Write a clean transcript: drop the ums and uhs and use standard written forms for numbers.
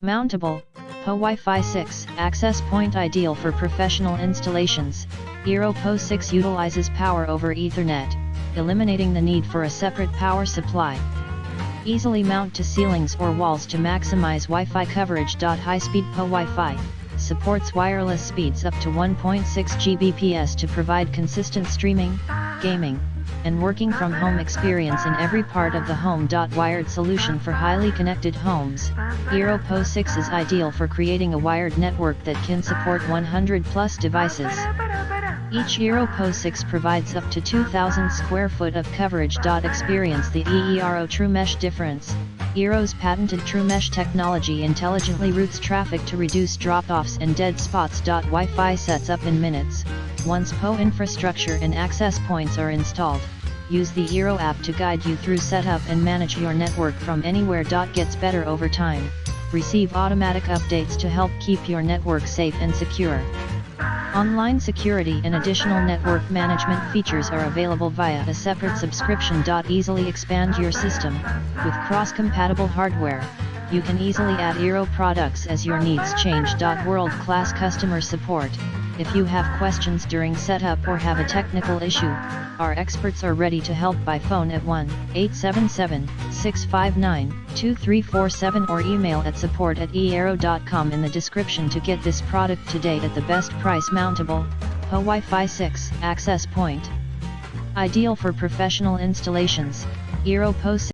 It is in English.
Mountable, Wi-Fi 6 access point ideal for professional installations. eero PoE-6 utilizes power over Ethernet, eliminating the need for a separate power supply. Easily mount to ceilings or walls to maximize Wi-Fi coverage. High-speed PoE Wi-Fi supports wireless speeds up to 1.6 Gbps to provide consistent streaming, gaming, and working from home experience in every part of the home. Wired solution for highly connected homes. eero PoE-6 is ideal for creating a wired network that can support 100+ devices. Each eero PoE-6 provides up to 2,000 square foot of coverage. Experience the eero True Mesh difference. eero's patented True Mesh technology intelligently routes traffic to reduce drop-offs and dead spots. Wi-Fi sets up in minutes. Once PoE infrastructure and access points are installed, use the eero app to guide you through setup and manage your network from anywhere. Gets better over time. Receive automatic updates to help keep your network safe and secure. Online security and additional network management features are available via a separate subscription. Easily expand your system. With cross-compatible hardware, you can easily add eero products as your needs change. World-class customer support. If you have questions during setup or have a technical issue, our experts are ready to help by phone at 1-877-659-2347 or email at support@eero.com in the description to get this product today at the best price. Mountable, Wi-Fi 6 access point. Ideal for professional installations. eero PoE-6